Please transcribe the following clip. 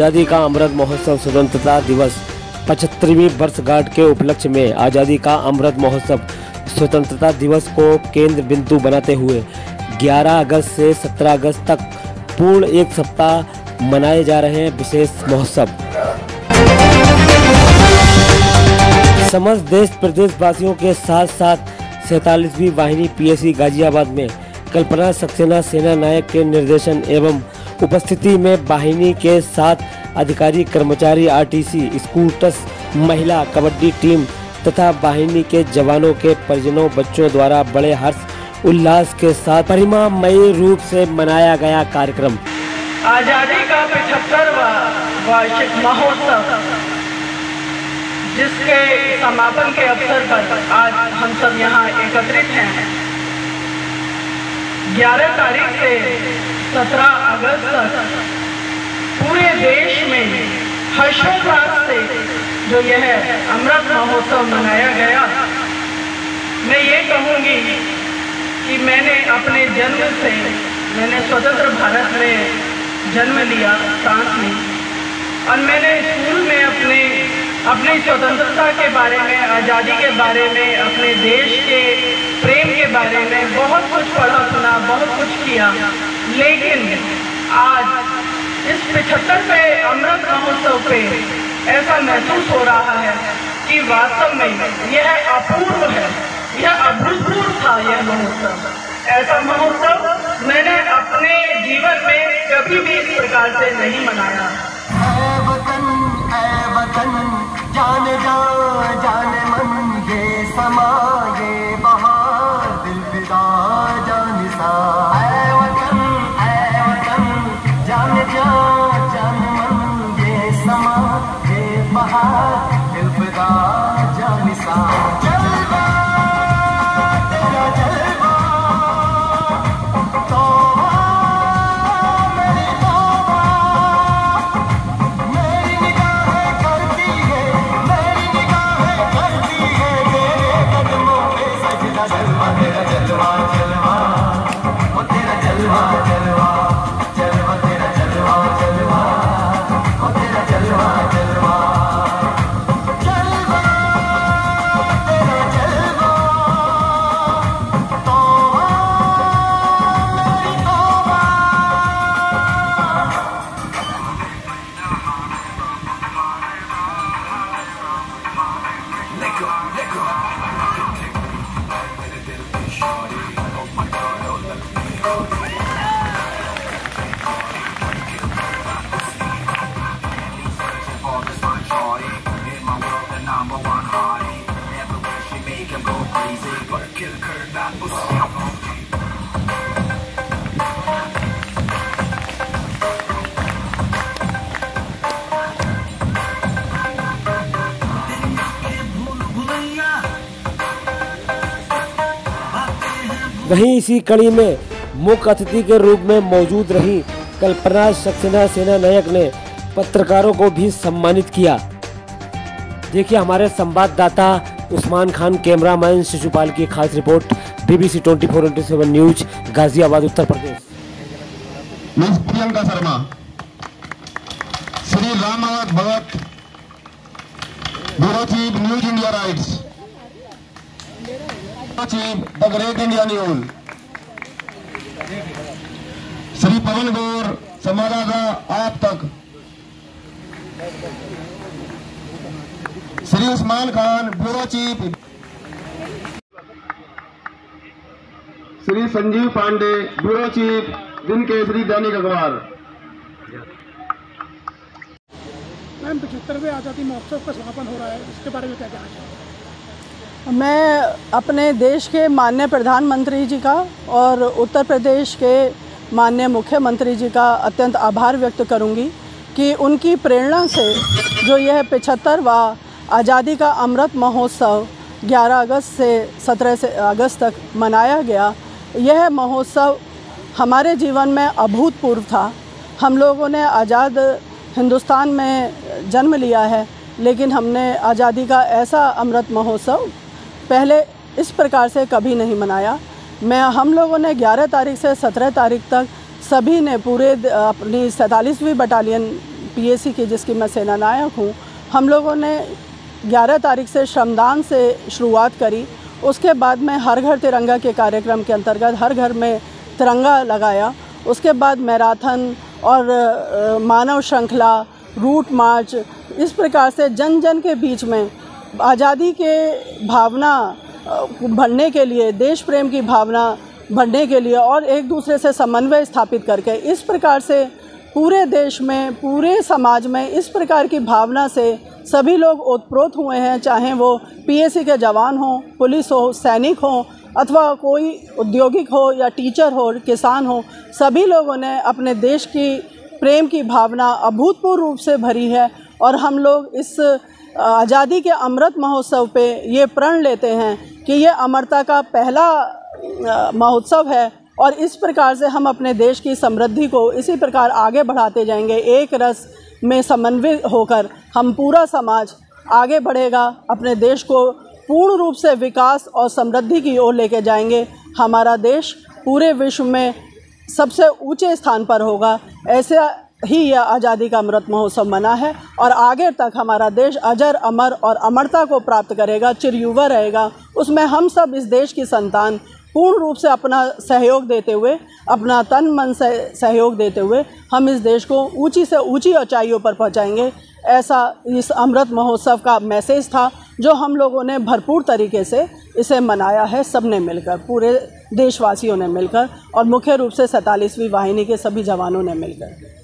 आज़ादी का अमृत महोत्सव स्वतंत्रता दिवस 75वीं वर्षगांठ के उपलक्ष्य में आज़ादी का अमृत महोत्सव स्वतंत्रता दिवस को केंद्र बिंदु बनाते हुए 11 अगस्त से 17 अगस्त तक पूर्ण एक सप्ताह मनाए जा रहे हैं विशेष महोत्सव। समस्त देश प्रदेश वासियों के साथ साथ 47वीं वाहिनी पीएसी गाजियाबाद में कल्पना सक्सेना सेना नायक के निर्देशन एवं उपस्थिति में वाहिनी के साथ अधिकारी कर्मचारी आरटीसी स्कूटर्स महिला कबड्डी टीम तथा वाहिनी के जवानों के परिजनों बच्चों द्वारा बड़े हर्ष उल्लास के साथ परिमामयी रूप से मनाया गया कार्यक्रम। आजादी का 75वां वार्षिक महोत्सव जिसके समापन के अवसर पर आज हम सब यहाँ एकत्रित हैं। 11 तारीख से 17 अगस्त तक पूरे देश में हर्षोल्लास से जो यह अमृत महोत्सव मनाया गया। मैं ये कहूँगी कि मैंने अपने जन्म से स्वतंत्र भारत में जन्म लिया, सांस ली, और मैंने स्कूल में अपनी स्वतंत्रता के बारे में, आज़ादी के बारे में, अपने देश के प्रेम के बारे में बहुत कुछ पढ़ा सुना, बहुत कुछ किया। लेकिन आज इस 75वें अमृत महोत्सव पे ऐसा महसूस हो रहा है कि वास्तव में यह अपूर्व है, यह अभूतपूर्व था। यह महोत्सव, ऐसा महोत्सव मैंने अपने जीवन में कभी भी इस प्रकार से नहीं मनाया। ऐ वतन जान जा जान मन ये समा ये बहार दिल फिदा जान सा। ऐ वतन जान जा जान मन ये समा ये बहार दिल फिदा जान सा। जलवा तेरा जलवा तौबा मेरी तौबा, मेरी निगाहें करती है तेरे कदमों पे सजदा। जलवा तेरा जलवा जलवा वो तेरा जलवा जलवा जलवा तेरा जलवा जलवा वो तेरा जलवा जलवा जलवा तेरा जलवा तौबा मेरी तौबा। वहीं इसी कड़ी में मुख्य अतिथि के रूप में मौजूद रही कल्पना सक्सेना सेना नायक ने पत्रकारों को भी सम्मानित किया। देखिए हमारे संवाददाता उस्मान खान, कैमरामैन शिशुपाल की खास रिपोर्ट, BBC 24/7 news, Ghaziabad, Uttar Pradesh. Miss Priyanka Sharma, Shri Ram Bhagat, bureau chief news India rights, chief the great India news, Shri Pawan Gaur, संवाददाता Aap Tak, Shri Usman Khan, bureau chief, Shri Sanjeev Pandey, bureau chief, Din Kesari दैनिक अखबार। मैम 75वें आज़ादी महोत्सव का समापन हो रहा है, इसके बारे में क्या कहना चाहेंगे? मैं अपने देश के माननीय प्रधानमंत्री जी का और उत्तर प्रदेश के माननीय मुख्यमंत्री जी का अत्यंत आभार व्यक्त करूंगी कि उनकी प्रेरणा से जो यह 75वां आज़ादी का अमृत महोत्सव 11 अगस्त से 17 अगस्त तक मनाया गया। यह महोत्सव हमारे जीवन में अभूतपूर्व था। हम लोगों ने आज़ाद हिंदुस्तान में जन्म लिया है, लेकिन हमने आज़ादी का ऐसा अमृत महोत्सव पहले इस प्रकार से कभी नहीं मनाया। हम लोगों ने 11 तारीख से 17 तारीख तक सभी ने पूरे अपनी 47वीं बटालियन पीएसी की, जिसकी मैं सेना नायक हूँ, हम लोगों ने 11 तारीख से श्रमदान से शुरुआत करी। उसके बाद में हर घर तिरंगा के कार्यक्रम के अंतर्गत हर घर में तिरंगा लगाया। उसके बाद मैराथन और मानव श्रृंखला, रूट मार्च, इस प्रकार से जन जन के बीच में आज़ादी के भावना बढ़ने के लिए, देश प्रेम की भावना बढ़ने के लिए और एक दूसरे से समन्वय स्थापित करके इस प्रकार से पूरे देश में, पूरे समाज में इस प्रकार की भावना से सभी लोग ओतप्रोत हुए हैं, चाहे वो पीएसी के जवान हों, पुलिस हो, सैनिक हो, अथवा कोई औद्योगिक हो या टीचर हो, किसान हो। सभी लोगों ने अपने देश की प्रेम की भावना अभूतपूर्व रूप से भरी है और हम लोग इस आज़ादी के अमृत महोत्सव पे ये प्रण लेते हैं कि ये अमरता का पहला महोत्सव है और इस प्रकार से हम अपने देश की समृद्धि को इसी प्रकार आगे बढ़ाते जाएंगे। एक रस में समन्वित होकर हम पूरा समाज आगे बढ़ेगा, अपने देश को पूर्ण रूप से विकास और समृद्धि की ओर लेके जाएंगे। हमारा देश पूरे विश्व में सबसे ऊंचे स्थान पर होगा। ऐसे ही यह आज़ादी का अमृत महोत्सव मना है और आगे तक हमारा देश अजर अमर और अमरता को प्राप्त करेगा, चिरयुवा रहेगा। उसमें हम सब इस देश की संतान पूर्ण रूप से अपना सहयोग देते हुए, अपना तन मन से सहयोग देते हुए हम इस देश को ऊंची से ऊंची ऊंचाइयों पर पहुंचाएंगे। ऐसा इस अमृत महोत्सव का मैसेज था जो हम लोगों ने भरपूर तरीके से इसे मनाया है, सबने मिलकर, पूरे देशवासियों ने मिलकर और मुख्य रूप से 47वीं वाहिनी के सभी जवानों ने मिलकर।